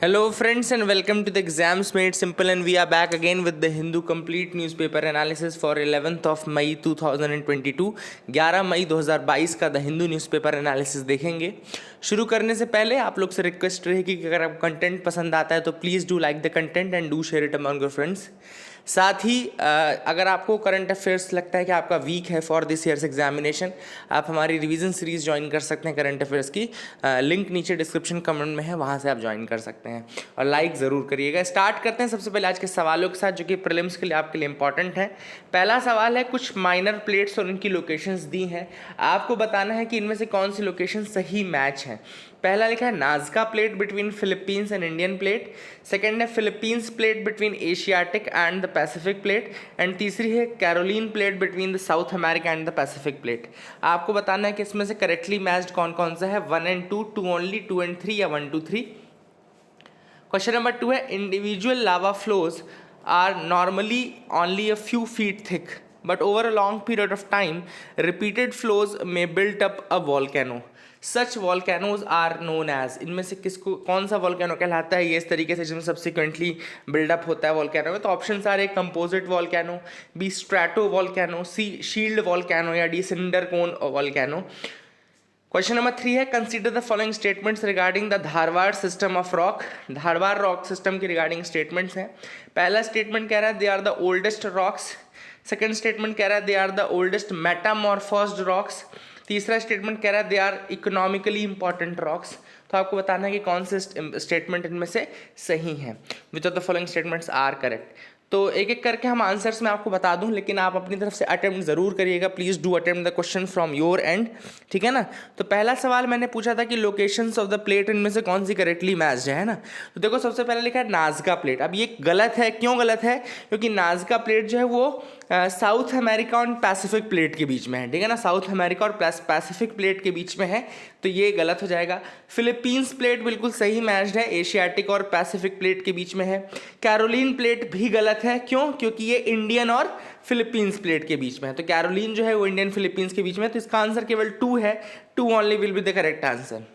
Hello, friends, and welcome to the Exams Made Simple. And we are back again with the Hindu Complete Newspaper Analysis for 11th of May 2022. 11 मई 2022 का the Hindu newspaper analysis देखेंगे। शुरू करने से पहले आप लोग से रिक्वेस्ट रहेगी कि अगर आपको कंटेंट पसंद आता है तो please do like the content and do share it among your friends. साथ ही अगर आपको करंट अफेयर्स लगता है कि आपका वीक है फॉर दिस ईयर्स एग्जामिनेशन, आप हमारी रिवीजन सीरीज़ ज्वाइन कर सकते हैं करंट अफेयर्स की। लिंक नीचे डिस्क्रिप्शन कमेंट में है, वहाँ से आप ज्वाइन कर सकते हैं और लाइक ज़रूर करिएगा। स्टार्ट करते हैं सबसे पहले आज के सवालों के साथ जो कि प्रीलिम्स के लिए आपके लिए इंपॉर्टेंट है। पहला सवाल है, कुछ माइनर प्लेट्स और उनकी लोकेशंस दी हैं, आपको बताना है कि इनमें से कौन सी लोकेशन सही मैच है। पहला लिखा है Nazca plate between Philippines and Indian plate, second है Philippines plate between Asiatic and the Pacific plate, and तीसरी है Caroline plate between the South America and the Pacific plate. आपको बताना है कि इसमें से करेक्टली मैच्ड कौन कौन सा है, 1 and 2, 2 only, 2 and 3 या 1 2 3। क्वेश्चन नंबर 2 है, individual lava flows are normally only a few feet thick but over a long period of time repeated flows may build up a volcano. Such volcanoes are known as, इनमें से किसको कौन सा volcano कहलाता है ये इस तरीके से जिसमें सब्सिक्वेंटली बिल्डअप होता है वॉल्केनो में। तो ऑप्शन आ रहे, composite volcano, B strato volcano, C shield volcano या D cinder cone volcano. Question number 3 है, consider the following statements regarding the Dharwad system of rock. Dharwad rock system के रिगार्डिंग स्टेटमेंट्स हैं। पहला स्टेटमेंट कह रहा है they are the oldest rocks, second statement कह रहा है they are the oldest metamorphosed rocks, तीसरा स्टेटमेंट कह रहा है they are economically important rocks. तो आपको बताना है कि कौन से स्टेटमेंट इनमें से सही हैं। Which of the following statements are correct. तो एक एक करके हम आंसर्स में आपको बता दूं, लेकिन आप अपनी तरफ से अटेम्प्ट ज़रूर करिएगा। Please do attempt the question from your and, ठीक है ना। तो पहला सवाल मैंने पूछा था कि लोकेशंस ऑफ द प्लेट इनमें से कौन सी करेक्टली मैच्ड है ना। तो देखो सबसे पहले लिखा है नाजका प्लेट। अब ये गलत है, क्यों गलत है? क्योंकि नाजका प्लेट जो है वो साउथ अमेरिका और पैसिफिक प्लेट के बीच में है, ठीक है ना। साउथ अमेरिका और पैसिफिक प्लेट के बीच में है, तो ये गलत हो जाएगा। फिलीपींस प्लेट बिल्कुल सही मैच्ड है, एशियाटिक और पैसिफिक प्लेट के बीच में है। कैरोलिन प्लेट भी गलत है, क्यों? क्योंकि ये इंडियन और फिलीपींस प्लेट के बीच में है। तो कैरोलिन जो है वो इंडियन फिलीपींस के बीच में है, तो इसका आंसर केवल 2 है। 2 only will be the correct answer.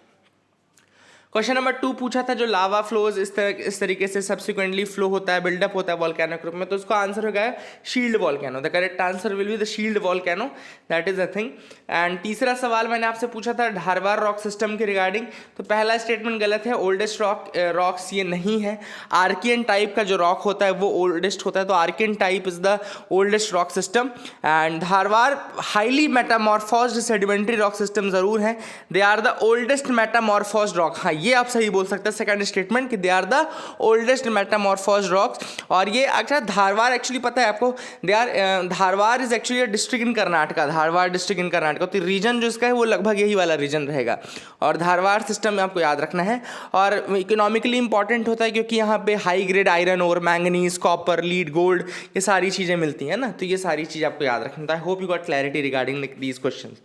Question number 2 पूछा था जो लावा फ्लोज इस तरीके से सब्सिक्वेंटली फ्लो होता है, बिल्डअप होता है वॉल्केनो के रूप में, तो उसका आंसर हो गया shield volcano. The correct answer will be the shield volcano, that is a thing. And तीसरा सवाल मैंने आपसे पूछा था धारवाड़ रॉक सिस्टम के रिगार्डिंग, तो पहला स्टेटमेंट गलत है, ओल्डेस्ट रॉक्स ये नहीं है। आर्कियन टाइप का जो रॉक होता है वो ओल्डेस्ट होता है, तो Archean type is the oldest rock system. And Dharwad highly metamorphosed sedimentary rock system जरूर है, they are the oldest metamorphosed rock. हाँ, ये आप सही बोल सकते हैं सेकंड स्टेटमेंट कि they are the oldest metamorphosed rocks. और ये अच्छा धारवाड़ एक्चुअली पता है आपको, they are Dharwad is actually a district in Karnataka, Dharwad district in Karnataka. तो रीजन जो इसका है वो लगभग यही वाला रीजन रहेगा। और धारवाड़ सिस्टम में आपको याद रखना है, और इकोनॉमिकली इंपॉर्टेंट होता है क्योंकि यहाँ पे हाई ग्रेड आयरन और मैंगनीज, कॉपर, लीड, गोल्ड, ये सारी चीज़ें मिलती हैं ना। तो ये सारी चीज़ आपको याद रखना है। I hope you got clarity regarding these question.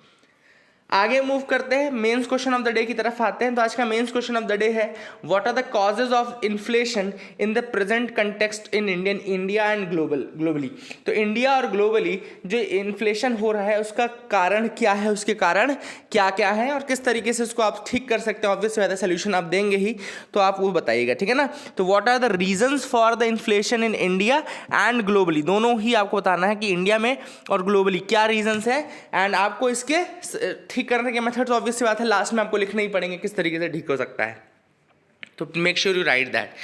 आगे मूव करते हैं, mains question of the day की तरफ आते हैं। तो आज का mains question of the day है, what are the causes of inflation in the present context in India and globally. तो इंडिया और ग्लोबली जो इन्फ्लेशन हो रहा है उसका कारण क्या है, उसके कारण क्या क्या है और किस तरीके से उसको आप ठीक कर सकते हैं। ऑब्वियसली वैसा सोल्यूशन आप देंगे ही, तो आप वो बताइएगा, ठीक है ना। तो what are the reasons for the inflation in India and globally, दोनों ही आपको बताना है कि इंडिया में और ग्लोबली क्या रीजंस है, एंड आपको इसके ठीक करने के मेथड तो ऑब्वियसली बात है लास्ट में आपको लिखने ही पड़ेंगे किस तरीके से ठीक हो सकता है। तो make sure you right that.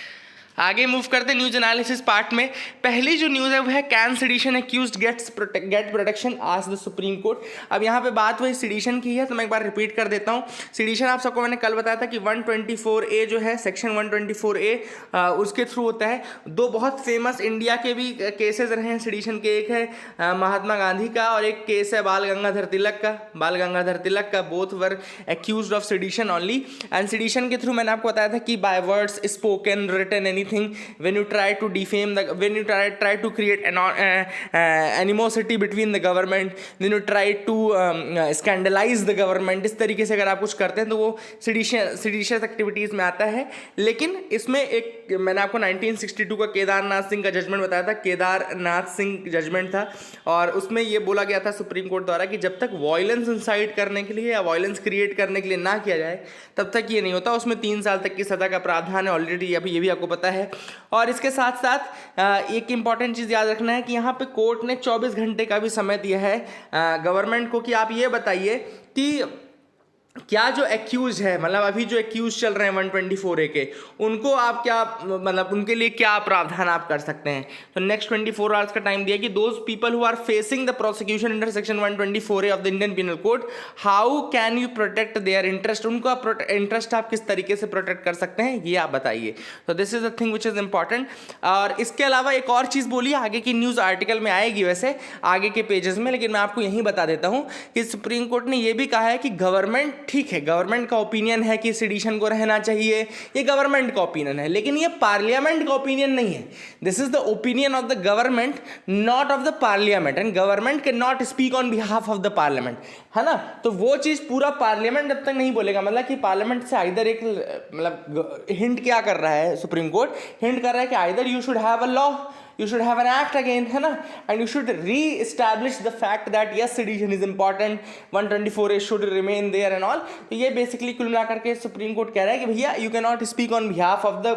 आगे मूव करते हैं न्यूज एनालिसिस पार्ट में। पहली जो न्यूज़ है वो है can sedition accused get protection आज द सुप्रीम कोर्ट। अब यहाँ पे बात वही सेडिशन की है, तो मैं एक बार रिपीट कर देता हूँ। सेडिशन आप सबको मैंने कल बताया था कि 124A जो है, सेक्शन 124A उसके थ्रू होता है। दो बहुत फेमस इंडिया के भी केसेस रहे हैं सेडिशन के, एक है महात्मा गांधी का और एक केस है बाल गंगाधर तिलक का। Both were accused of sedition only, and sedition के थ्रू मैंने आपको बताया था कि by words, spoken, written, any anything, when you try to defame the, when you try to create animosity between the government, when you try to scandalize the government, इस तरीके से अगर आप कुछ करते हैं तो वो seditious एक्टिविटीज़ में आता है. लेकिन इसमें एक मैंने आपको 1962 का केदारनाथ सिंह का जजमेंट बताया था, केदारनाथ सिंह जजमेंट था, और उसमें ये बोला गया था सुप्रीम कोर्ट द्वारा कि जब तक वायलेंस इंसाइट करने के लिए या वायलेंस क्रिएट करने के लिए ना किया जाए तब तक ये नहीं होता. उसमें 3 साल तक की सज़ा का प्रावधान है ऑलरेडी, अभी ये भी आपको पता है. और इसके साथ साथ एक इंपॉर्टेंट चीज़ याद रखना है कि यहाँ पे कोर्ट ने 24 घंटे का भी समय दिया है गवर्नमेंट को कि आप ये बताइए कि क्या जो एक्यूज है, मतलब अभी जो एक्यूज चल रहे हैं 124A के, उनको आप क्या, मतलब उनके लिए क्या प्रावधान आप कर सकते हैं. तो नेक्स्ट 24 आवर्स का टाइम दिया कि those people who are facing the prosecution under section 124A of the Indian penal code, how can you protect their interest, उनका इंटरेस्ट आप किस तरीके से प्रोटेक्ट कर सकते हैं ये आप बताइए. तो this is the thing which is important. और इसके अलावा एक और चीज़ बोली, आगे की न्यूज़ आर्टिकल में आएगी वैसे आगे के पेजेस में, लेकिन मैं आपको यहीं बता देता हूँ कि सुप्रीम कोर्ट ने यह भी कहा है कि गवर्नमेंट, ठीक है गवर्नमेंट का ओपिनियन है कि सेडिशन को रहना चाहिए, ये गवर्नमेंट का ओपिनियन है, लेकिन ये पार्लियामेंट का ओपिनियन नहीं है. This is the opinion of the government, not of the parliament, and government can not speak on behalf of the parliament, है ना. तो वो चीज़ पूरा पार्लियामेंट जब तक नहीं बोलेगा, मतलब कि पार्लियामेंट से आइदर एक, मतलब हिंट क्या कर रहा है सुप्रीम कोर्ट, हिंट कर रहा है कि either you should have a law, you should have an act again, है ना, and you should re-establish the fact that yes sedition is important, 124A should remain there and all. तो ये basically कुल मिलाकर के सुप्रीम कोर्ट कह रहा है कि भैया you cannot speak on behalf of the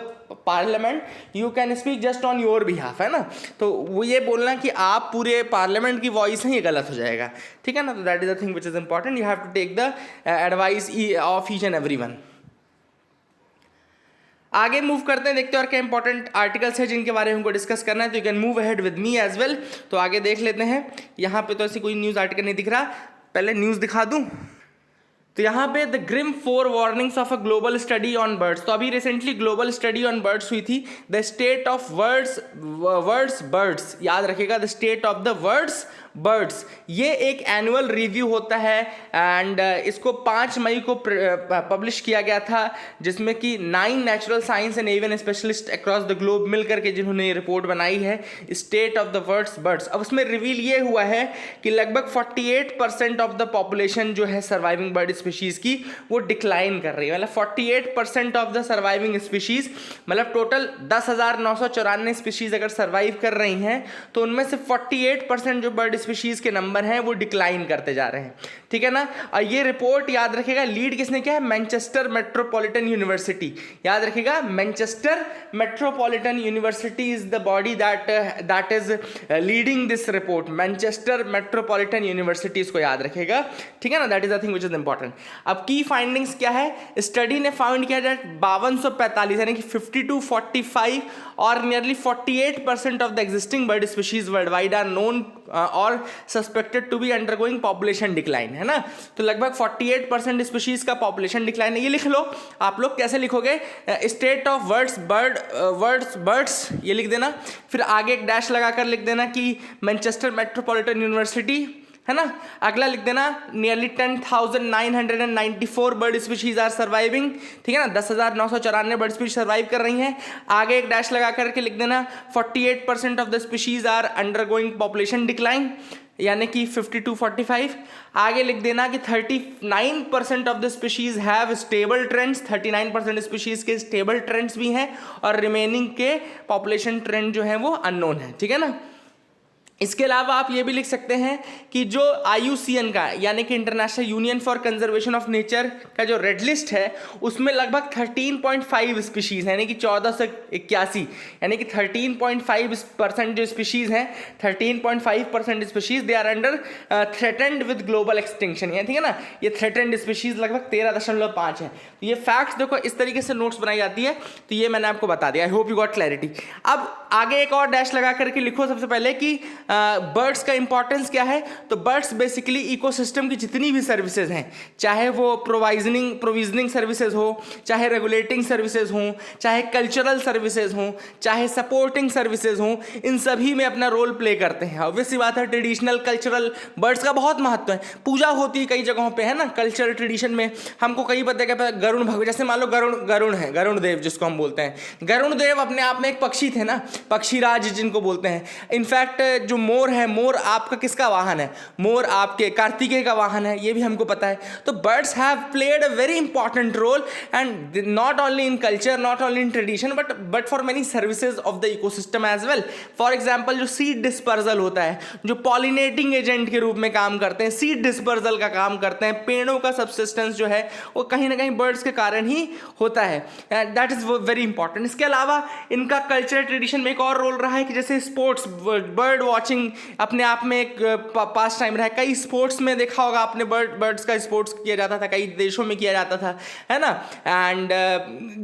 parliament, you can speak just on your behalf, है ना. तो वो ये बोलना कि आप पूरे पार्लियामेंट की वॉइस हैं, ये गलत हो जाएगा, ठीक है ना. तो that is the thing which is important, you have to take the advice of each and every one. आगे मूव करते हैं, देखते हैं और क्या इंपॉर्टेंट आर्टिकल्स हैं जिनके बारे में हमको डिस्कस करना है. तो you can move ahead with me as well. तो आगे देख लेते हैं. यहाँ पे तो ऐसी कोई न्यूज़ आर्टिकल नहीं दिख रहा, पहले न्यूज़ दिखा दूँ. तो यहाँ पे the grim 4 warnings of a global study on birds. तो अभी recently global study on birds हुई थी, the state of world's birds, याद रखिएगा, the state of the world's birds. ये एक एनुअल रिव्यू होता है एंड इसको 5 मई को पब्लिश किया गया था, जिसमें कि 9 natural science and avian specialist across the globe मिल करके जिन्होंने ये रिपोर्ट बनाई है, state of the world's birds. अब उसमें रिवील ये हुआ है कि लगभग 48% ऑफ द पॉपुलेशन जो है सर्वाइविंग बर्ड स्पीशीज़ की वो डिक्लाइन कर रही है. मतलब 48% ऑफ द सर्वाइविंग स्पीशीज़, मतलब टोटल 10,994 स्पीशीज़ अगर सर्वाइव कर रही हैं तो उनमें से 48% जो बर्ड स्पीशीज के नंबर हैं वो डिक्लाइन करते जा रहे हैं, ठीक है ना. और ये रिपोर्ट याद रखिएगा लीड किसने किया है, मैनचेस्टर मेट्रोपॉलिटन यूनिवर्सिटी. याद रखिएगा Manchester metropolitan university is the body that is leading this report. Manchester metropolitan university, इसको याद रखिएगा, ठीक है ना. That is the thing which is important. अब की फाइंडिंग्स क्या है, स्टडी ने फाउंड किया दैट 5245 यानी कि 5245 और nearly 48% of the existing bird species world wide are known और suspected to be undergoing population decline, है ना. तो लगभग 48% स्पीशीज का पॉपुलेशन डिक्लाइन है. ये लिख लो आप लोग, कैसे लिखोगे, स्टेट ऑफ वर्ड्स बर्ड्स ये लिख देना, फिर आगे एक डैश लगाकर लिख देना कि मैनचेस्टर मेट्रोपॉलिटन यूनिवर्सिटी, है ना. अगला लिख देना nearly 10,994 bird species are surviving, ठीक है ना. 10,994 बर्ड स्पीशीज सर्वाइव कर रही हैं. आगे एक डैश लगा करके लिख देना 48% of the species are undergoing population decline, यानी कि 5245. आगे लिख देना कि 39% of the species have stable trends, 39% species के स्टेबल ट्रेंड्स भी हैं और रिमेनिंग के पॉपुलेशन ट्रेंड जो है वो अननोन है, ठीक है ना. इसके अलावा आप ये भी लिख सकते हैं कि जो IUCN का यानी कि international union for conservation of nature का जो रेड लिस्ट है उसमें लगभग 13.5 स्पीशीज़ है, यानी कि 1481, यानी कि 13.5% जो स्पीशीज़ हैं, 13.5% species they are under threatened with global extinction, ठीक है ना. ये थ्रेटेंड स्पीशीज़ लगभग 13.5 है. तो ये फैक्ट्स देखो इस तरीके से नोट्स बनाई जाती है. तो ये मैंने आपको बता दिया, आई होप यू गॉट क्लैरिटी. अब आगे एक और डैश लगा करके लिखो सबसे पहले कि बर्ड्स का इंपॉर्टेंस क्या है, तो बर्ड्स बेसिकली इकोसिस्टम की जितनी भी सर्विसेज हैं, चाहे वो प्रोविजनिंग सर्विसेज हो, चाहे रेगुलेटिंग सर्विसेज हों, चाहे कल्चरल सर्विसेज हों, चाहे सपोर्टिंग सर्विसेज हों, इन सभी में अपना रोल प्ले करते हैं। ऑब्वियसली बात है, ट्रेडिशनल कल्चरल बर्ड्स का बहुत महत्व है। पूजा होती है कई जगहों पे, है ना, कल्चरल ट्रेडिशन में हमको कई पता है, गरुण भगवान, जैसे मान लो गरुण है, गरुण देव जिसको हम बोलते हैं, गरुण देव अपने आप में एक पक्षी थे ना, पक्षीराज जिनको बोलते हैं। इनफैक्ट जो मोर है, मोर आपका किसका वाहन है, मोर आपके कार्तिकेय का वाहन है, ये भी हमको पता है। तो birds have played a very important role and not only in culture, not only in tradition, but for many services of the ecosystem as well. For example जो सीड डिस्पर्जल होता है, जो पॉलिनेटिंग एजेंट के रूप में काम करते हैं, सीड डिस्पर्जल का काम करते हैं, पेड़ों का सबसिस्टेंस जो है वो कहीं ना कहीं बर्ड्स के कारण ही होता है। That is very important. इसके अलावा इनका कल्चरल ट्रेडिशन में एक और रोल रहा है कि जैसे स्पोर्ट्स, बर्ड वॉचिंग अपने आप में एक पास टाइम रहा है। कई स्पोर्ट्स में देखा होगा आपने, बर्ड्स का स्पोर्ट्स किया जाता था, कई देशों में किया जाता था, है ना। एंड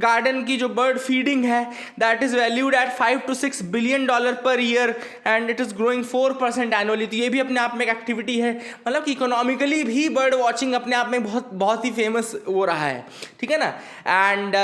गार्डन की जो बर्ड फीडिंग है, that is valued at $5 to $6 billion per year and it is growing 4% annually. तो ये भी अपने आप में एक एक्टिविटी है, मतलब कि इकोनॉमिकली भी बर्ड वॉचिंग अपने आप में बहुत ही फेमस हो रहा है, ठीक है ना। एंड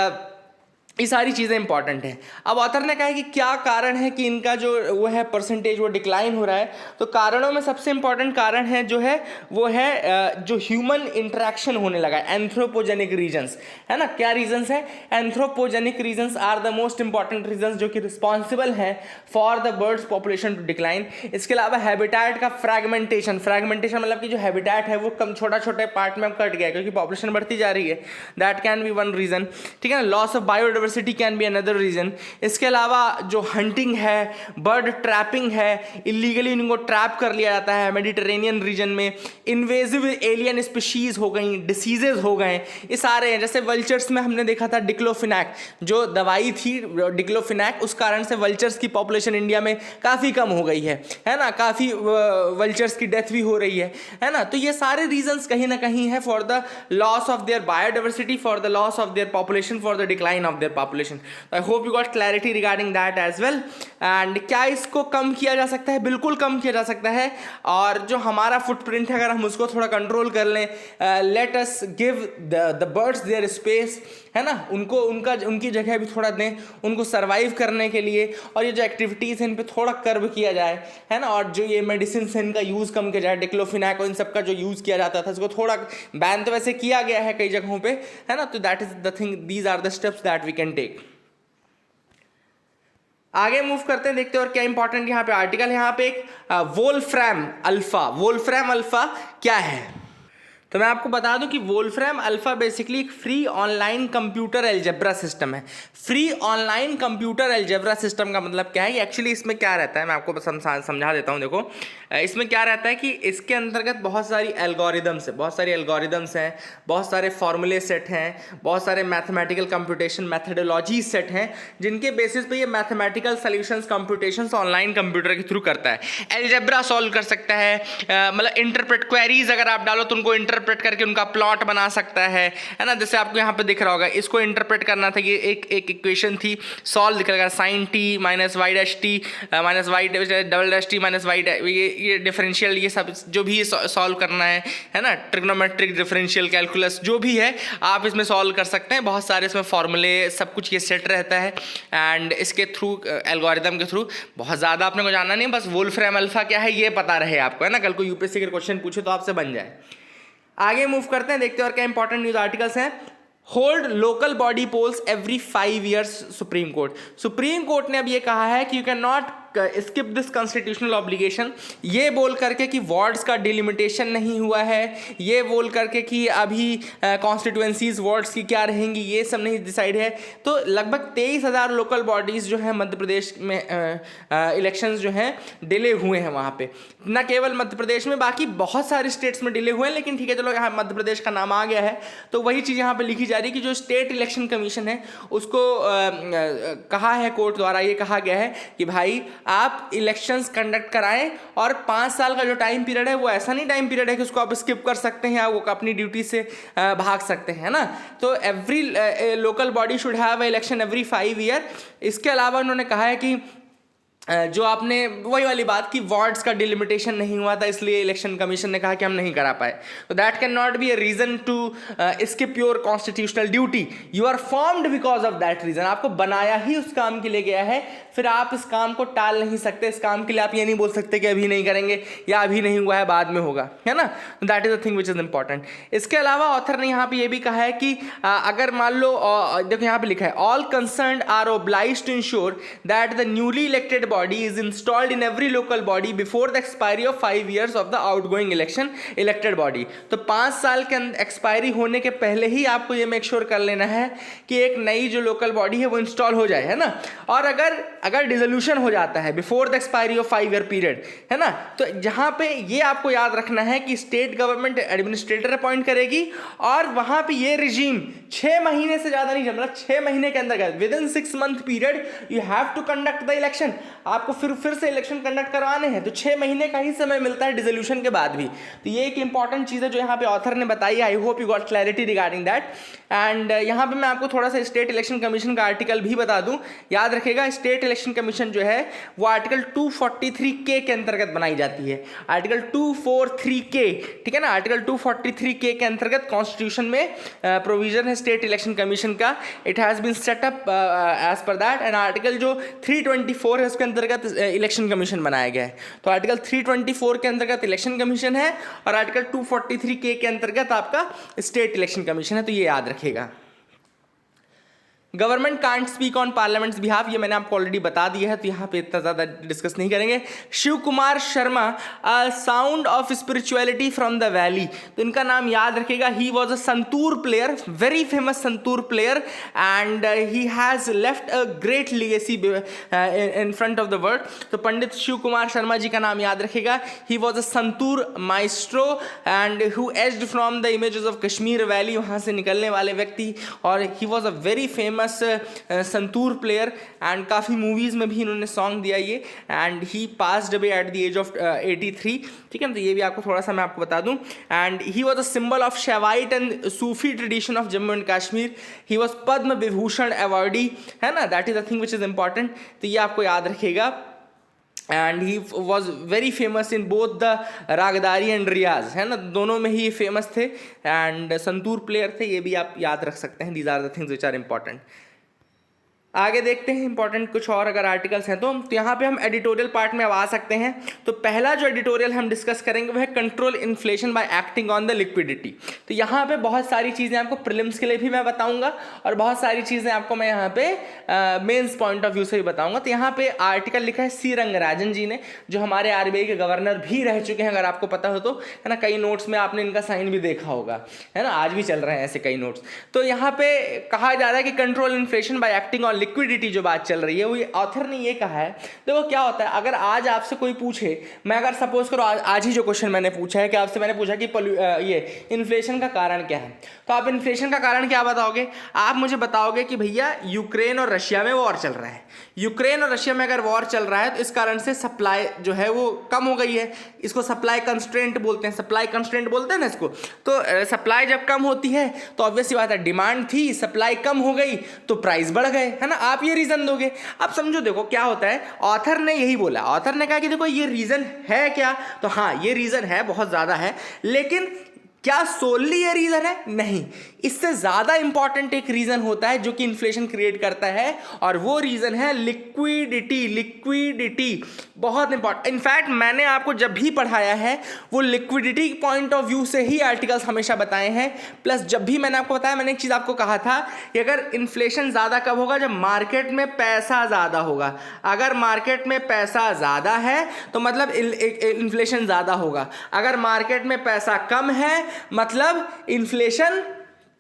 ये सारी चीज़ें इंपॉर्टेंट हैं। अब ऑथर ने कहा है कि क्या कारण है कि इनका जो वो है परसेंटेज वो डिक्लाइन हो रहा है। तो कारणों में सबसे इंपॉर्टेंट कारण है जो है वो है जो ह्यूमन इंटरेक्शन होने लगा है, एंथ्रोपोजेनिक रीजन्स, है ना। क्या रीजन्स है, anthropogenic reasons are the most important reasons जो कि रिस्पॉन्सिबल हैं for the birds population to decline. इसके अलावा हैबिटेट का फ्रैगमेंटेशन मतलब कि जो हैबिटेट है वो कम छोटे पार्ट में कट गया क्योंकि पॉपुलेशन बढ़ती जा रही है, that can be one reason, ठीक है ना। Loss of biodiversity can be another reason. इसके अलावा जो हंटिंग है, बर्ड ट्रैपिंग है, इलीगली इनको ट्रैप कर लिया जाता है मेडिटेरेनियन रीजन में, इन्वेजिव एलियन स्पीशीज हो गई, डिसीजेज हो गए, ये सारे हैं। जैसे वल्चर्स में हमने देखा था डिक्लोफिनैक, जो दवाई थी डिक्लोफिनैक, उस कारण से वल्चर्स की पॉपुलेशन इंडिया में काफ़ी कम हो गई है ना, काफ़ी वल्चर्स की डेथ भी हो रही है ना। तो ये सारे रीजन्स कहीं ना कहीं है for the loss of their biodiversity, for the loss of their population, for the decline of their population. I hope you got clarity regarding that as well. And क्या इसको कम किया जा सकता है, बिल्कुल कम किया जा सकता है। और जो हमारा फुटप्रिंट है अगर हम उसको थोड़ा कंट्रोल कर लें, let us give the birds their space, है ना, उनकी जगह भी थोड़ा दें उनको सर्वाइव करने के लिए। और ये जो एक्टिविटीज़ हैं इन पे थोड़ा कर्व किया जाए, है ना। और जो ये मेडिसिन है इनका यूज़ कम किया जाए, डिक्लोफिनैक और इन सब का जो यूज़ किया जाता था इसको थोड़ा बैन तो वैसे किया गया है कई जगहों पे, है ना। तो that is the thing, these are the steps that we can take. आगे मूव करते हैं, देखते हैं और क्या इंपॉर्टेंट यहाँ पे आर्टिकल। यहाँ पे एक वोल्फ्रैम अल्फा क्या है, तो मैं आपको बता दूं कि वोल्फ्रैम अल्फा बेसिकली एक free online computer algebra system है। Free online computer algebra system का मतलब क्या है, एक्चुअली इसमें क्या रहता है मैं आपको समझा देता हूं। देखो इसमें क्या रहता है कि इसके अंतर्गत बहुत सारी एल्गोरिदम्स हैं, बहुत सारे फॉर्मूले सेट हैं, बहुत सारे मैथमेटिकल कंप्यूटेशन मैथडोलॉजी सेट हैं, जिनके बेसिस पे ये mathematical solutions computations online computer के थ्रू करता है। अलजेब्रा सॉल्व कर सकता है, मतलब इंटरप्रेट क्वेरीज अगर आप डालो तो उनको इंटरप्रेट करके उनका प्लॉट बना सकता है ना। जैसे आपको यहाँ पे दिख रहा होगा, इसको इंटरप्रेट करना था, ये एक इक्वेशन थी, सॉल्व दिख रहा है sin t minus y dash t minus y double dash t minus y, ये डिफरेंशियल, ये सब जो भी सॉल्व करना है ना, ट्रिग्नोमेट्रिक डिफरेंशियल कैलकुलस जो भी है आप इसमें सॉल्व कर सकते हैं। बहुत सारे इसमें फॉर्मूले सब कुछ ये सेट रहता है एंड इसके थ्रू एल्गोरिदम के थ्रू बहुत ज़्यादा आपने को जानना नहीं, बस वोल्फ्रैम अल्फा क्या है ये पता रहे आपको, है ना। कल को यूपीएससी के क्वेश्चन पूछे तो आपसे बन जाए। आगे मूव करते हैं, देखते हैं और क्या इंपॉर्टेंट न्यूज आर्टिकल्स हैं। Hold local body polls every 5 years supreme court ने अब ये कहा है कि you can not skip this constitutional obligation, ये बोल करके कि वार्ड्स का डिलिमिटेशन नहीं हुआ है, ये बोल करके कि अभी कॉन्स्टिट्यूएंसीज वार्ड्स की क्या रहेंगी ये सब नहीं डिसाइड है। तो लगभग 23,000 लोकल बॉडीज़ जो है मध्य प्रदेश में इलेक्शंस जो हैं डिले हुए हैं वहाँ पे, न केवल मध्य प्रदेश में बाकी बहुत सारे स्टेट्स में डिले हुए हैं, लेकिन ठीक है चलो यहाँ मध्य प्रदेश का नाम आ गया है तो वही चीज़ यहाँ पर लिखी जा रही है कि जो स्टेट इलेक्शन कमीशन है उसको कहा है कोर्ट द्वारा, ये कहा गया है कि भाई आप इलेक्शंस कंडक्ट कराएं और 5 साल का जो टाइम पीरियड है वो ऐसा नहीं टाइम पीरियड है कि उसको आप स्किप कर सकते हैं या वो अपनी ड्यूटी से भाग सकते हैं ना। तो every local body should have election every 5 year। इसके अलावा उन्होंने कहा है कि जो आपने वही वाली बात कि वार्ड्स का डिलिमिटेशन नहीं हुआ था, इसलिए इलेक्शन कमीशन ने कहा कि हम नहीं करा पाए। तो that can not be a reason to skip your constitutional duty. You are formed because of that reason. आपको बनाया ही उस काम के लिए गया है, फिर आप इस काम को टाल नहीं सकते। इस काम के लिए आप ये नहीं बोल सकते कि अभी नहीं करेंगे या अभी नहीं हुआ है बाद में होगा, है ना। That is the thing which is important. इसके अलावा ऑथर ने यहाँ पे ये भी कहा है कि अगर मान लो देखो यहाँ पे लिखा है all concerned are obliged to ensure that the newly elected body is installed in every local body before the expiry of 5 years of the outgoing election elected body। तो 5 साल के एक्सपायरी होने के पहले ही आपको ये मेक श्योर कर लेना है कि एक नई जो लोकल बॉडी है वो इंस्टॉल हो जाए, है ना। और अगर डिसोल्यूशन हो जाता है before the expiry of 5 year period, है ना, तो जहां पे ये आपको याद रखना है कि स्टेट गवर्नमेंट एडमिनिस्ट्रेटर अपॉइंट करेगी और वहां पे ये रिजीम 6 महीने से ज्यादा नहीं चल रहा, 6 महीने के अंदर within 6 month period you have to conduct the election. आपको फिर से इलेक्शन कंडक्ट करवाने हैं, तो 6 महीने का ही समय मिलता है डिसोल्यूशन के बाद भी। तो ये एक इंपॉर्टेंट चीज़ है जो यहाँ पे ऑथर ने बताई। आई hope you got clarity regarding that. And यहाँ पे मैं आपको थोड़ा सा स्टेट इलेक्शन कमीशन का आर्टिकल भी बता दूं। याद रखिएगा स्टेट इलेक्शन कमीशन जो है वो आर्टिकल 243K के अंतर्गत बनाई जाती है। आर्टिकल 243K, ठीक है ना। आर्टिकल 243K के अंतर्गत कॉन्स्टिट्यूशन में प्रोविजन है स्टेट इलेक्शन कमीशन का। It has been set up as per that. And article जो 324 है उसके अंतर्गत इलेक्शन कमीशन बनाया गया है। तो आर्टिकल 324 के अंतर्गत इलेक्शन कमीशन है और आर्टिकल 243K के अंतर्गत आपका स्टेट इलेक्शन कमीशन है। तो ये याद रखेगा। Government can't speak on parliaments behalf, ये मैंने आपको ऑलरेडी बता दिया है, तो यहाँ पे इतना ज़्यादा डिस्कस नहीं करेंगे। Shiv Kumar Sharma, sound of spirituality from the valley, तो इनका नाम याद रखिएगा। He was a santoor player, very famous santoor player, and he has left a great legacy in front of the world. तो पंडित शिव कुमार शर्मा जी का नाम याद रखिएगा। He was a santoor maestro and who aged from the images of Kashmir valley, वहाँ से निकलने वाले व्यक्ति, और he was a very famous santoor player and काफ़ी मूवीज़ में भी इन्होंने सॉन्ग दिया ये। And he passed away at the age of 83, ठीक है। तो ये भी आपको थोड़ा सा मैं आपको बता दूं। And he was a symbol of Shaivite and Sufi tradition of Jammu and Kashmir. He was Padma Vibhushan awardee, है ना। That is the thing which is important. तो ये आपको याद रखेगा। And he was very famous in both the raagdari and riyaz, है ना, दोनों में ही फेमस थे एंड संतूर प्लेयर थे। ये भी आप याद रख सकते हैं। These are the things which are important. आगे देखते हैं इंपॉर्टेंट कुछ और अगर आर्टिकल्स हैं तो यहाँ पे हम एडिटोरियल पार्ट में अब आ सकते हैं। तो पहला जो एडिटोरियल हम डिस्कस करेंगे वह है control inflation bye acting on the liquidity. तो यहाँ पे बहुत सारी चीज़ें आपको प्रीलिम्स के लिए भी मैं बताऊंगा और बहुत सारी चीज़ें आपको मैं यहाँ पे मेंस पॉइंट ऑफ व्यू से भी बताऊंगा। तो यहाँ पे आर्टिकल लिखा है सी रंगराजन जी ने, जो हमारे RBI के गवर्नर भी रह चुके हैं, अगर आपको पता हो तो, है ना। कई नोट्स में आपने इनका साइन भी देखा होगा, है ना, आज भी चल रहे हैं ऐसे कई नोट्स। तो यहाँ पे कहा जा रहा है कि control inflation bye acting on liquidity जो बात चल रही है वो ऑथर ने ये कहा है। देखो क्या होता है, अगर आज आपसे कोई पूछे, मैं अगर सपोज करो आज ही जो क्वेश्चन मैंने पूछा है कि आपसे मैंने पूछा कि ये इन्फ्लेशन का कारण क्या है, तो आप इन्फ्लेशन का कारण क्या बताओगे? आप मुझे बताओगे कि भैया यूक्रेन और रशिया में वॉर चल रहा है। यूक्रेन और रशिया में अगर वॉर चल रहा है तो इस कारण से सप्लाई जो है वो कम हो गई है। इसको सप्लाई कंस्ट्रेंट बोलते हैं, सप्लाई कंस्ट्रेंट बोलते हैं ना इसको। तो सप्लाई जब कम होती है तो ऑब्वियस सी बात है, डिमांड थी, सप्लाई कम हो गई तो प्राइस बढ़ गए, है ना। आप ये रीजन दोगे। अब समझो, देखो क्या होता है, ऑथर ने यही बोला। ऑथर ने कहा कि देखो ये रीजन है क्या, तो हाँ ये रीजन है, बहुत ज्यादा है, लेकिन क्या सोलली ये रीजन है? नहीं, इससे ज्यादा इंपॉर्टेंट एक रीजन होता है जो कि इन्फ्लेशन क्रिएट करता है, और वो रीजन है लिक्विडिटी। लिक्विडिटी बहुत इंपॉर्टेंट। इनफैक्ट मैंने आपको जब भी पढ़ाया है वो लिक्विडिटी पॉइंट ऑफ व्यू से ही आर्टिकल्स हमेशा बताए हैं। प्लस जब भी मैंने आपको बताया, मैंने एक चीज आपको कहा था कि अगर इन्फ्लेशन ज्यादा कब होगा? जब मार्केट में पैसा ज्यादा होगा। अगर मार्केट में पैसा ज्यादा है तो मतलब इन्फ्लेशन ज्यादा होगा। अगर मार्केट में पैसा कम है मतलब इन्फ्लेशन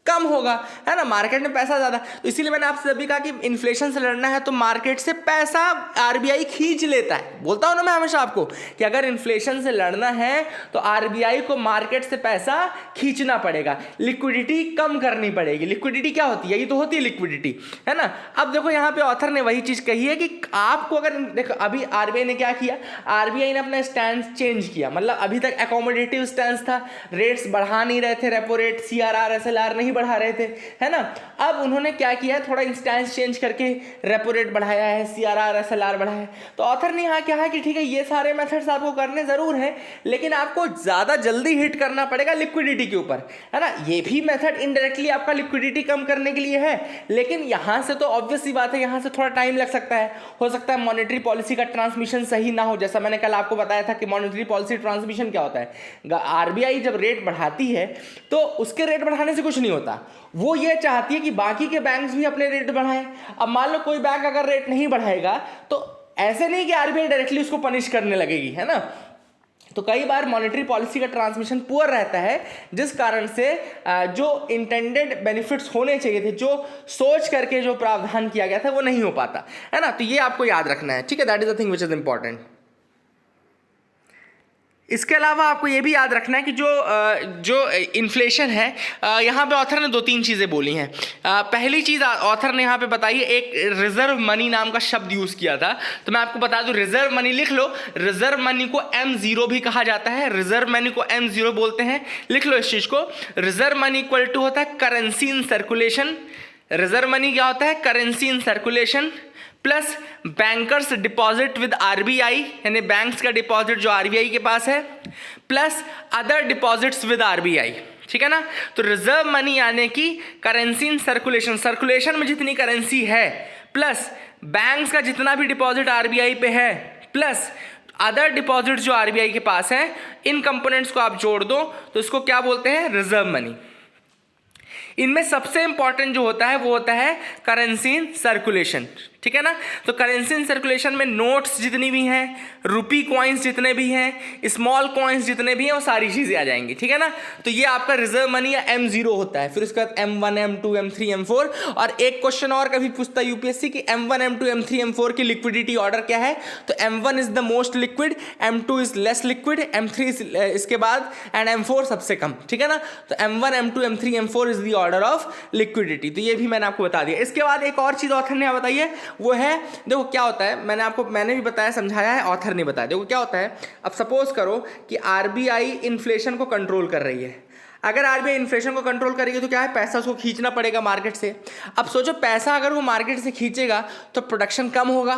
कम होगा, है ना। मार्केट में पैसा ज्यादा, तो इसीलिए मैंने आपसे भी कहा कि इन्फ्लेशन से लड़ना है तो मार्केट से पैसा RBI खींच लेता है। बोलता हूं ना मैं हमेशा आपको कि अगर इन्फ्लेशन से लड़ना है तो RBI को मार्केट से पैसा खींचना पड़ेगा, लिक्विडिटी कम करनी पड़ेगी। लिक्विडिटी क्या होती है? ये तो होती है लिक्विडिटी, है ना। अब देखो यहाँ पे ऑथर ने वही चीज कही है कि आपको अगर देखो, अभी RBI ने क्या किया, RBI ने अपना स्टैंड चेंज किया। मतलब अभी तक अकोमोडेटिव स्टैंड था, रेट्स बढ़ा नहीं रहे थे, रेपो रेट CRR SLR नहीं ही बढ़ा रहे थे, है ना। अब उन्होंने क्या किया है, थोड़ा इंस्टेंस चेंज करके रेपो रेट बढ़ाया है, CRR SLR बढ़ाया है। तो ऑथर ने यहाँ कहा कि ठीक है, ये सारे मेथड्स आपको करने ज़रूर हैं, लेकिन आपको ज़्यादा जल्दी हिट करना पड़ेगा लिक्विडिटी के ऊपर, है ना। ये भी मेथड इनडायरेक्टली आपका लिक्विडिटी कम करने के लिए है, लेकिन यहाँ से तो ऑब्वियस सी बात है, यहाँ से थोड़ा टाइम लग सकता है। हो सकता है मॉनेटरी पॉलिसी का ट्रांसमिशन सही ना हो, जैसा मैंने कल आपको बताया था कि मॉनेटरी पॉलिसी ट्रांसमिशन क्या होता है। RBI जब रेट बढ़ाती है तो उसके रेट बढ़ाने से कुछ नहीं होता, वो ये चाहती है कि बाकी के बैंक्स भी अपने रेट बढ़ाएं। अब मान लो कोई बैंक अगर रेट नहीं बढ़ाएगा तो ऐसे नहीं कि RBI डायरेक्टली उसको पनिश करने लगेगी, है ना। तो कई बार मॉनेटरी पॉलिसी का ट्रांसमिशन पुअर रहता है, जिस कारण से जो इंटेंडेड बेनिफिट्स होने चाहिए थे, जो सोच करके जो प्रावधान किया गया था, वो नहीं हो पाता, है ना। तो ये आपको याद रखना है, ठीक है। That is the thing which is important. इसके अलावा आपको ये भी याद रखना है कि जो इन्फ्लेशन है, यहाँ पे ऑथर ने 2-3 चीज़ें बोली हैं। पहली चीज़ ऑथर ने यहाँ पे बताई है, एक रिजर्व मनी नाम का शब्द यूज़ किया था। तो मैं आपको बता दूँ, रिजर्व मनी लिख लो। रिजर्व मनी को M0 भी कहा जाता है, रिजर्व मनी को M0 बोलते हैं, लिख लो इस चीज़ को। रिजर्व मनी इक्वल टू होता है currency in circulation. Reserve money क्या होता है, currency in circulation plus bankers deposit with RBI, यानी बैंक्स का डिपॉजिट जो RBI के पास है, plus other deposits with RBI, ठीक है ना। तो रिजर्व मनी यानी कि करेंसी इन सर्कुलेशन, सर्कुलेशन में जितनी करेंसी है, प्लस बैंक्स का जितना भी डिपॉजिट RBI पे है, प्लस अदर डिपॉजिट जो RBI के पास है, इन कंपोनेंट्स को आप जोड़ दो तो इसको क्या बोलते हैं, रिजर्व मनी। इनमें सबसे इंपॉर्टेंट जो होता है वो होता है करेंसी इन सर्कुलेशन, ठीक है ना। तो करेंसी इन सर्कुलेशन में नोट्स जितनी भी हैं, रुपी कॉइन्स जितने भी हैं, स्मॉल कॉइन्स जितने भी हैं, वो सारी चीज़ें आ जाएंगी, ठीक है ना। तो ये आपका रिजर्व मनी या M0 होता है। फिर उसके बाद M1 M2 M3 M4, और एक क्वेश्चन और कभी पूछता है UPSC कि M1 M2 M3 M4 की लिक्विडिटी ऑर्डर क्या है। तो M1 is the most liquid, M2 is less liquid, M3 इसके बाद, एंड M4 सबसे कम, ठीक है ना। तो M1 M2 M3 M4 is the order of liquidity. तो ये भी मैंने आपको बता दिया। इसके बाद एक और चीज़ ऑथर ने बताई है, वो है, देखो क्या होता है, मैंने भी बताया, समझाया है, ऑथर ने बताया। देखो क्या होता है, अब सपोज करो कि RBI इन्फ्लेशन को कंट्रोल कर रही है। अगर RBI इन्फ्लेशन को कंट्रोल करेगी तो क्या है, पैसा उसको खींचना पड़ेगा मार्केट से। अब सोचो, पैसा अगर वो मार्केट से खींचेगा तो प्रोडक्शन कम होगा,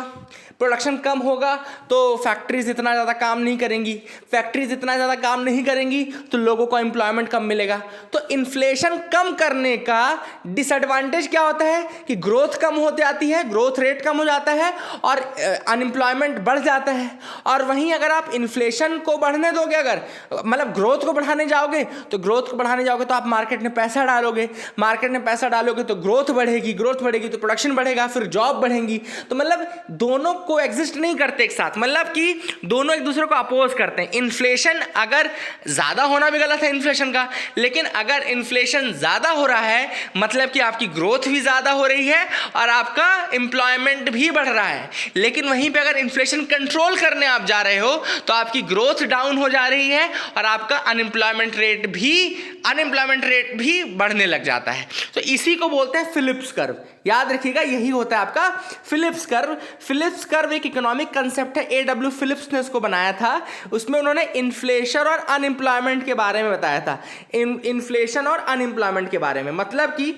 प्रोडक्शन कम होगा तो फैक्ट्रीज इतना ज़्यादा काम नहीं करेंगी, फैक्ट्रीज इतना ज़्यादा काम नहीं करेंगी तो लोगों को एम्प्लॉयमेंट कम मिलेगा। तो इन्फ्लेशन कम करने का डिसएडवांटेज क्या होता है कि ग्रोथ कम होती आती है, ग्रोथ रेट कम हो जाता है और अनएम्प्लॉयमेंट बढ़ जाता है। और वहीं अगर आप इन्फ्लेशन को बढ़ने दोगे, अगर मतलब ग्रोथ को बढ़ाने जाओगे, तो ग्रोथ को बढ़ाने जाओगे तो आप मार्केट में पैसा डालोगे, मार्केट में पैसा डालोगे तो ग्रोथ बढ़ेगी, ग्रोथ बढ़ेगी तो प्रोडक्शन बढ़ेगा, फिर जॉब बढ़ेंगी। तो मतलब दोनों को एग्जिस्ट नहीं करते एक साथ, मतलब कि दोनों एक दूसरे को अपोज करते हैं। इन्फ्लेशन अगर ज़्यादा होना भी गलत है इन्फ्लेशन का, लेकिन अगर इन्फ्लेशन ज़्यादा हो रहा है मतलब कि आपकी ग्रोथ भी ज़्यादा हो रही है और आपका एम्प्लॉयमेंट भी बढ़ रहा है। लेकिन वहीं पे अगर इन्फ्लेशन कंट्रोल करने आप जा रहे हो तो आपकी ग्रोथ डाउन हो जा रही है और आपका अनएम्प्लॉयमेंट रेट भी बढ़ने लग जाता है। तो इसी को बोलते हैं फिलिप्स कर्व। याद रखिएगा, यही होता है आपका फिलिप्स कर्व। फिलिप्स कर्व एक इकोनॉमिक कंसेप्ट है, A.W. फिलिप्स ने इसको बनाया था। उसमें उन्होंने इन्फ्लेशन और अनएम्प्लॉयमेंट के बारे में बताया था। इन्फ्लेशन और अनएम्प्लॉयमेंट के बारे में, मतलब कि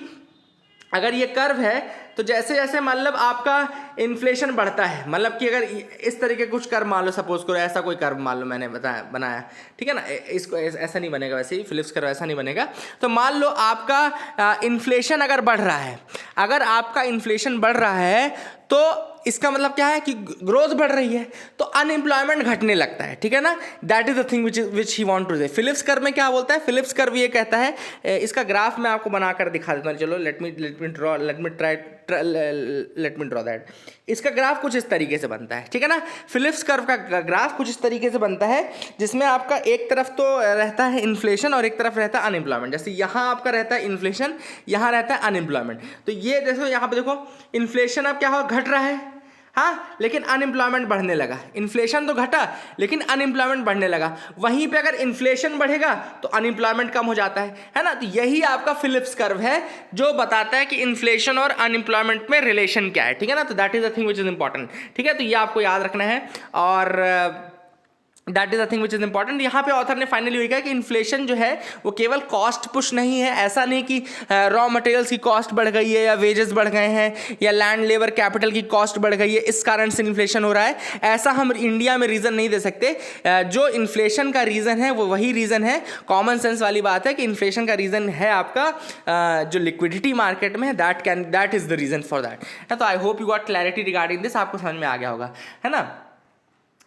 अगर ये कर्व है तो जैसे जैसे मतलब आपका इन्फ्लेशन बढ़ता है, मतलब कि अगर इस तरीके कुछ कर्व मान लो, सपोज करो ऐसा कोई कर्व मान लो मैंने बनाया, ठीक है ना। इसको ऐसा नहीं बनेगा, वैसे ही फिलिप्स कर्व ऐसा नहीं बनेगा। तो मान लो आपका इन्फ्लेशन अगर बढ़ रहा है, अगर आपका इन्फ्लेशन बढ़ रहा है तो इसका मतलब क्या है कि ग्रोथ बढ़ रही है तो अनएम्प्लॉयमेंट घटने लगता है, ठीक है ना। That is the thing which he want to say. Phillips curve में क्या बोलता है, फिलिप्स कर्व ये कहता है, इसका ग्राफ मैं आपको बनाकर दिखा देता हूँ। चलो लेट मी ड्रॉ दैट। इसका ग्राफ कुछ इस तरीके से बनता है, ठीक है ना। फिलिप्स कर्व का ग्राफ कुछ इस तरीके से बनता है, जिसमें आपका एक तरफ तो रहता है इन्फ्लेशन और एक तरफ रहता है अनएम्प्लॉयमेंट। जैसे यहाँ आपका रहता है इन्फ्लेशन, यहाँ रहता है अनएम्प्लॉयमेंट। तो ये देखो, यहाँ पे देखो इन्फ्लेशन अब क्या हो, घट रहा है, हाँ, लेकिन अनएम्प्लॉयमेंट बढ़ने लगा। इन्फ्लेशन तो घटा लेकिन अनएम्प्लॉयमेंट बढ़ने लगा। वहीं पे अगर इन्फ्लेशन बढ़ेगा तो अनएम्प्लॉयमेंट कम हो जाता है ना। तो यही आपका फिलिप्स कर्व है जो बताता है कि इन्फ्लेशन और अनएम्प्लॉयमेंट में रिलेशन क्या है, ठीक है ना। तो that is the thing which is important, ठीक है। तो ये आपको याद रखना है। और that is the thing which is important. यहाँ पे ऑथर ने फाइनली ये कहा कि इन्फ्लेशन जो है वो केवल कॉस्ट पुश नहीं है, ऐसा नहीं कि रॉ मटेरियल्स की कॉस्ट बढ़ गई है या वेजेस बढ़ गए हैं या लैंड लेबर कैपिटल की कॉस्ट बढ़ गई है इस कारण से इन्फ्लेशन हो रहा है, ऐसा हम इंडिया में रीज़न नहीं दे सकते। जो इन्फ्लेशन का रीज़न है वो वही रीज़न है, कॉमन सेंस वाली बात है कि इन्फ्लेशन का रीज़न है आपका जो लिक्विडिटी मार्केट में है, that is the reason for that. तो I hope you got clarity regarding this, आपको समझ में आ गया होगा, है ना।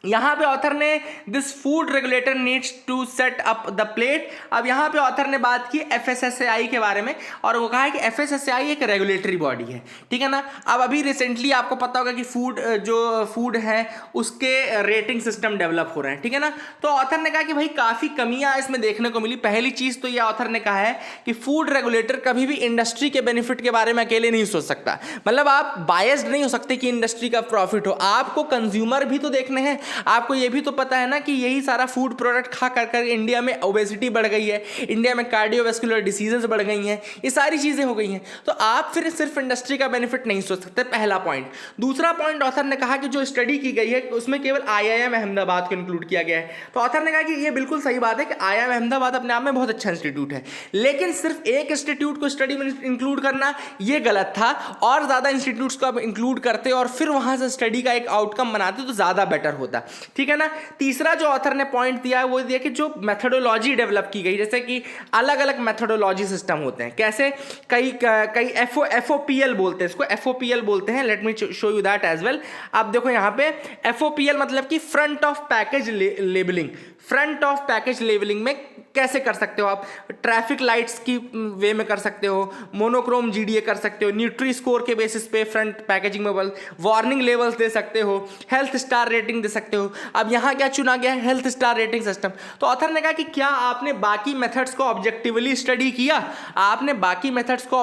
यहाँ पे ऑथर ने this food regulator needs to set up the plate. अब यहाँ पे ऑथर ने बात की FSSAI के बारे में और वो कहा है कि FSSAI एक रेगुलेटरी बॉडी है, ठीक है ना। अब अभी रिसेंटली आपको पता होगा कि फूड है उसके रेटिंग सिस्टम डेवलप हो रहे हैं, ठीक है ना। तो ऑथर ने कहा कि भाई काफ़ी कमियां इसमें देखने को मिली। पहली चीज़ तो ये ऑथर ने कहा है कि फूड रेगुलेटर कभी भी इंडस्ट्री के बेनिफिट के बारे में अकेले नहीं सोच सकता, मतलब आप बायस्ड नहीं हो सकते कि इंडस्ट्री का प्रॉफिट हो, आपको कंज्यूमर भी तो देखने हैं। आपको ये भी तो पता है ना कि यही सारा फूड प्रोडक्ट खा कर इंडिया में ओबेसिटी बढ़ गई है, इंडिया में कार्डियोवैस्कुलर डिसीजेस बढ़ गई हैं, ये सारी चीज़ें हो गई हैं। तो आप फिर सिर्फ इंडस्ट्री का बेनिफिट नहीं सोच सकते, पहला पॉइंट। दूसरा पॉइंट ऑथर ने कहा कि जो स्टडी की गई है उसमें केवल IIM अहमदाबाद को इंक्लूड किया गया है। तो ऑथर ने कहा कि ये बिल्कुल सही बात है कि IIM अहमदाबाद अपने आप में बहुत अच्छा इंस्टीट्यूट है, लेकिन सिर्फ एक इंस्टीट्यूट को स्टडी में इंक्लूड करना ये गलत था। और ज़्यादा इंस्टीट्यूट्स को आप इंक्लूड करते और फिर वहाँ से स्टडी का एक आउटकम बनाते तो ज़्यादा बेटर होता, ठीक है ना। तीसरा जो ऑथर ने पॉइंट दिया है वो दिया कि जो मेथोडोलॉजी डेवलप की गई, जैसे कि अलग अलग मेथोडोलॉजी सिस्टम होते हैं, कैसे कई FOPL बोलते हैं, इसको FOPL बोलते हैं। Let me show you that as well. आप देखो यहाँ पे FOPL मतलब कि front of package labelling. Front of package labelling में कैसे कर सकते हो आप, ट्रैफिक लाइट्स की वे में कर सकते हो, मोनोक्रोम GDA कर सकते हो, न्यूट्री स्कोर के बेसिस पे फ्रंट पैकेजिंग में वार्निंग लेवल्स दे सकते हो, हेल्थ स्टार रेटिंग दे सकते हो। अब यहाँ क्या चुना गया है, हेल्थ स्टार रेटिंग सिस्टम। तो ऑथर ने कहा कि क्या आपने बाकी मेथड्स को ऑब्जेक्टिवली स्टडी किया, आपने बाकी मेथड्स को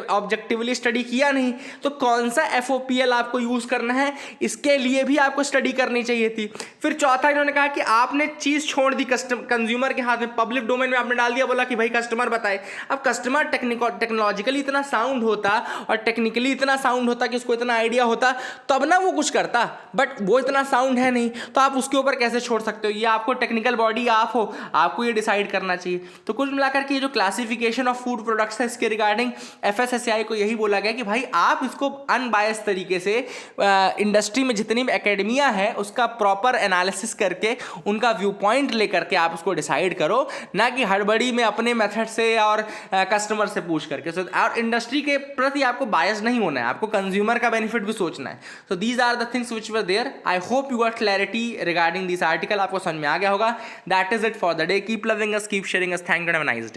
ऑब्जेक्टिवली स्टडी किया नहीं, तो कौन सा FOPL आपको यूज करना है, इसके लिए भी आपको स्टडी करनी चाहिए थी। फिर चौथा इन्होंने कहा कि आपने चीज छोड़ दी कंज्यूमर के हाथ में, पब्लिक डोमेन में आपने डाल दिया, बोला कि भाई कस्टमर बताए। अब कस्टमर टेक्नोलॉजिकली इतना साउंड होता और टेक्निकली इतना साउंड होता कि उसको इतना आइडिया होता तब ना वो कुछ करता, बट वो इतना साउंड है नहीं, तो आप उसके ऊपर कैसे छोड़ सकते हो। ये आपको टेक्निकल बॉडी आप हो, आपको ये डिसाइड करना चाहिए। तो कुल मिलाकर के ये जो क्लासिफिकेशन ऑफ फूड प्रोडक्ट्स है इसके रिगार्डिंग FSSAI को यही बोला गया कि भाई आप इसको अनबायस तरीके से इंडस्ट्री में जितनी भी एकेडमिया है उसका प्रॉपर एनालिसिस करके उनका व्यू पॉइंट लेकर के आप उसको डिसाइड करो, ना कि हड़बड़ी में अपने मेथड से और कस्टमर से पूछ करके। सो और इंडस्ट्री के प्रति आपको बायस नहीं होना है, आपको कंज्यूमर का बेनिफिट भी सोचना है। So these are the things which were there. I hope you got clarity regarding this article, आपको समझ में आ गया होगा। That is it for the day. Keep loving us, keep sharing us. Thank you, have a nice day.